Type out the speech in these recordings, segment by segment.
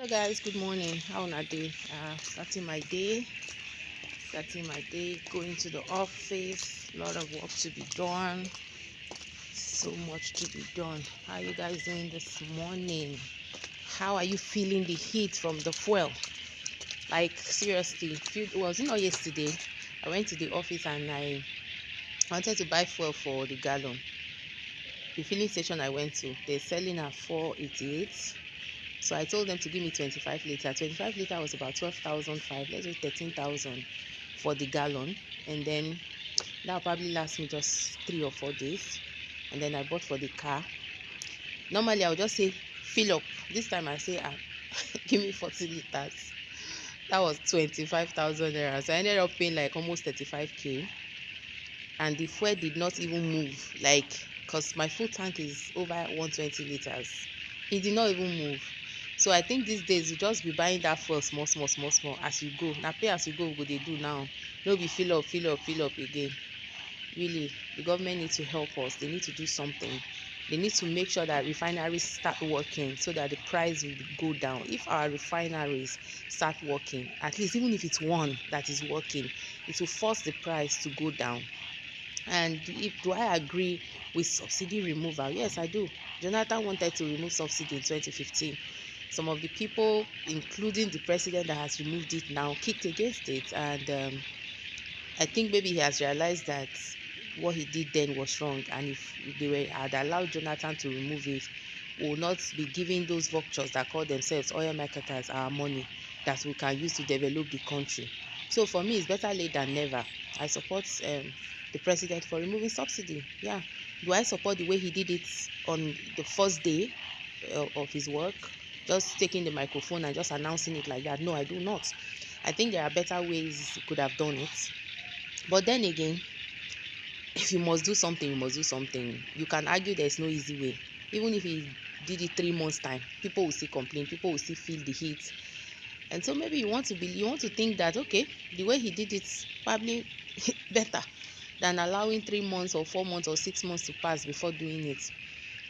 Hello guys, good morning. How una day? Starting my day, going to the office. A lot of work to be done. So much to be done. How are you guys doing this morning? How are you feeling the heat from the fuel? Like seriously, was it not yesterday? I went to the office and I wanted to buy fuel for the gallon. The filling station I went to, they're selling at 488. So I told them to give me 25 liter. 25 liter was about 12,500, let's do 13,000 for the gallon. And then that'll probably last me just 3 or 4 days. And then I bought for the car. Normally I would just say fill up. This time I say give me 40 liters. That was 25,000 naira. So I ended up paying like almost 35k. And the fuel did not even move, like, because my full tank is over 120 liters. It did not even move. So I think these days you just be buying that fuel small as you go. Now pay as you go, what they do now. No be fill up again. Really, the government needs to help us. They need to do something. They need to make sure that refineries start working so that the price will go down. If our refineries start working, at least even if it's one that is working, it will force the price to go down. And do I agree with subsidy removal? Yes, I do. Jonathan wanted to remove subsidy in 2015. Some of the people, including the president that has removed it now, kicked against it. And I think maybe he has realized that what he did then was wrong. And if had allowed Jonathan to remove it, we will not be giving those vultures that call themselves oil marketers our money that we can use to develop the country. So for me, it's better late than never. I support the president for removing subsidy. Yeah. Do I support the way he did it on the first day of his work? Just taking the microphone and just announcing it like that? No, I do not. I think there are better ways he could have done it. But then again, if you must do something, you must do something. You can argue there's no easy way. Even if he did it 3 months time, people will still complain, people will still feel the heat. And so maybe you want to think that, okay, the way he did it probably better than allowing 3 months or 4 months or 6 months to pass before doing it.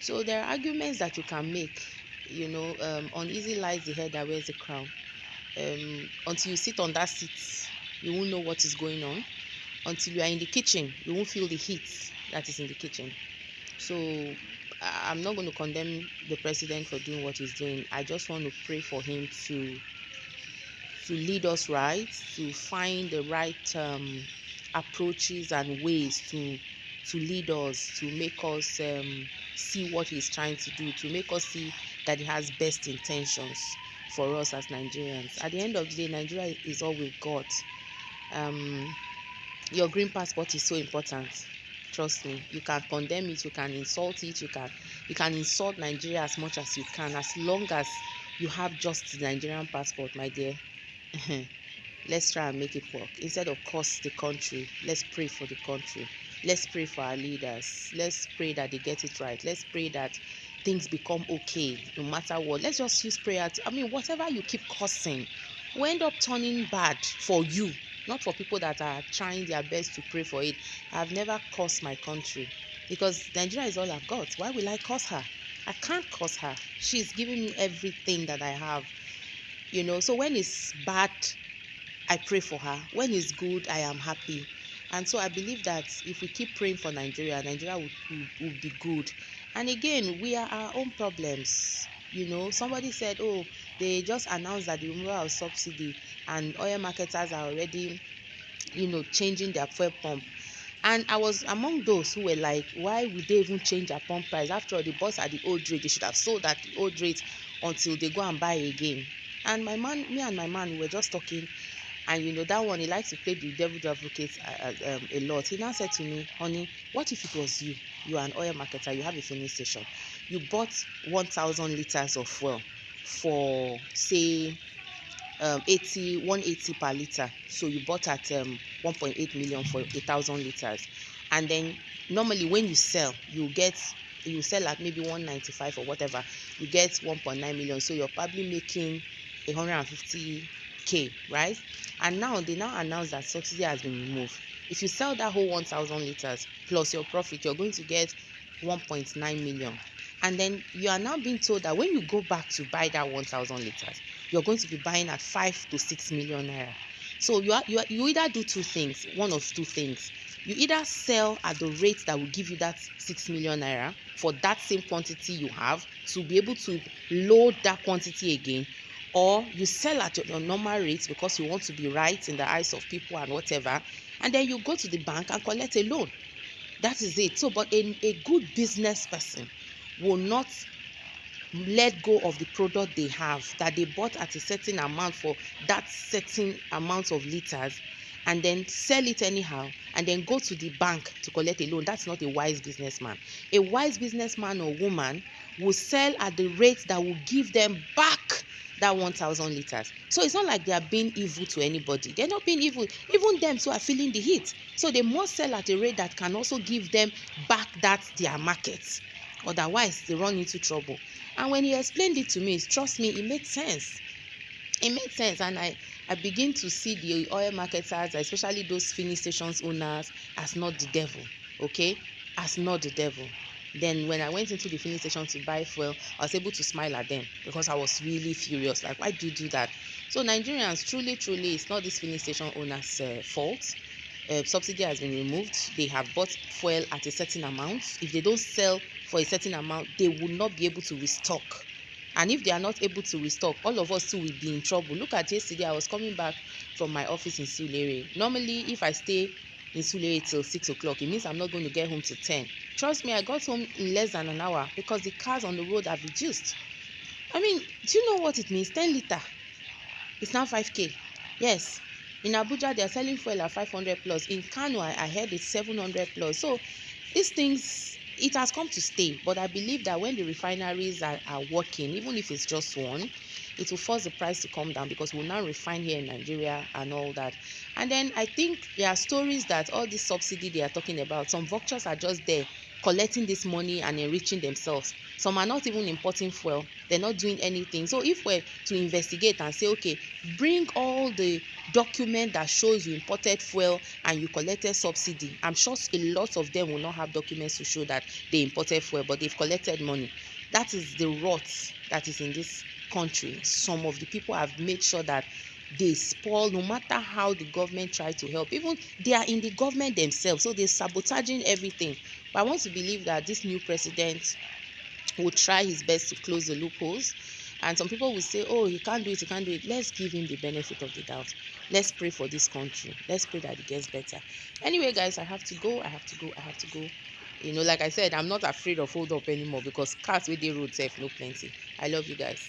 So there are arguments that you can make. Uneasy lies the head that wears the crown. Until you sit on that seat, you won't know what is going on. Until you are in the kitchen, you won't feel the heat that is in the kitchen. So I'm not going to condemn the president for doing what he's doing. I just want to pray for him to lead us right, to find the right approaches and ways to lead us, to make us see what he's trying to do, to make us see that he has best intentions for us as Nigerians. At the end of the day, Nigeria is all we've got. Your green passport is so important. Trust me. You can condemn it, you can insult it, you can insult Nigeria as much as you can, as long as you have just the Nigerian passport, my dear. Let's try and make it work. Instead of curse the country, let's pray for the country. Let's pray for our leaders. Let's pray that they get it right. Let's pray that things become okay no matter what. Let's just use prayer. Whatever you keep cursing will end up turning bad for you, not for people that are trying their best to pray for it. I've never cursed my country because Nigeria is all I've got. Why will I curse her? I can't curse her. She's giving me everything that I have. So when it's bad, I pray for her. When it's good, I am happy. And so I believe that if we keep praying for Nigeria, Nigeria will be good. And again, we are our own problems. Somebody said, oh, they just announced that the removal of subsidy and oil marketers are already, changing their fuel pump. And I was among those who were like, why would they even change their pump price? After all, the bus at the old rate, they should have sold at the old rate until they go and buy again. And me and my man, we were just talking. And that one, he likes to play the devil's advocate a lot. He now said to me, honey, what if it was you? You are an oil marketer, you have a filling station. You bought 1,000 liters of fuel for, say, 180 per liter. So you bought at 1.8 million for 1,000 liters. And then normally when you sell, you sell at maybe 195 or whatever. You get 1.9 million. So you're probably making 150k, right? And now they announce that subsidy has been removed. If you sell that whole 1,000 liters plus your profit, you're going to get 1.9 million. And then you are now being told that when you go back to buy that 1,000 liters, you're going to be buying at 5 to 6 million naira. So you either do two things, one of two things. You either sell at the rate that will give you that 6 million naira for that same quantity you have to be able to load that quantity again, or you sell at your normal rate because you want to be right in the eyes of people and whatever, and then you go to the bank and collect a loan. That is it. So, but a good business person will not let go of the product they have that they bought at a certain amount for that certain amount of liters, and then sell it anyhow and then go to the bank to collect a loan. That's not a wise businessman. A wise businessman or woman will sell at the rate that will give them back that 1,000 liters. So it's not like they are being evil to anybody. They're not being evil. Even them too are feeling the heat. So they must sell at a rate that can also give them back that their market. Otherwise, they run into trouble. And when he explained it to me, trust me, it made sense. It made sense. And I begin to see the oil marketers, especially those filling stations owners, as not the devil. Okay? As not the devil. Then when I went into the filling station to buy fuel, I was able to smile at them because I was really furious. Like, why do you do that? So Nigerians, truly, it's not this filling station owner's fault. Subsidy has been removed. They have bought fuel at a certain amount. If they don't sell for a certain amount, they will not be able to restock. And if they are not able to restock, all of us too will be in trouble. Look at yesterday, I was coming back from my office in Sulere. Normally, if I stay in Sulere till 6 o'clock, it means I'm not going to get home till 10. Trust me, I got home in less than an hour because the cars on the road have reduced. I mean, do you know what it means? 10 litre. It's now 5k. Yes. In Abuja, they are selling fuel at 500 plus. In Kano, I heard it's 700 plus. So these things, it has come to stay. But I believe that when the refineries are working, even if it's just one, it will force the price to come down because we'll now refine here in Nigeria and all that. And then I think there are stories that all this subsidy they are talking about, some vultures are just there collecting this money and enriching themselves. Some are not even importing fuel. They're not doing anything. So if we're to investigate and say, okay, bring all the document that shows you imported fuel and you collected subsidy, I'm sure a lot of them will not have documents to show that they imported fuel, but they've collected money. That is the rot that is in this country. Some of the people have made sure that they spoil, no matter how the government try to help. Even they are in the government themselves, so they're sabotaging everything. But I want to believe that this new president will try his best to close the loopholes. And some people will say, oh, he can't do it, he can't do it. Let's give him the benefit of the doubt. Let's pray for this country. Let's pray that it gets better. Anyway, guys, I have to go. You know, like I said, I'm not afraid of hold up anymore because cars with the road safe, no plenty. I love you guys.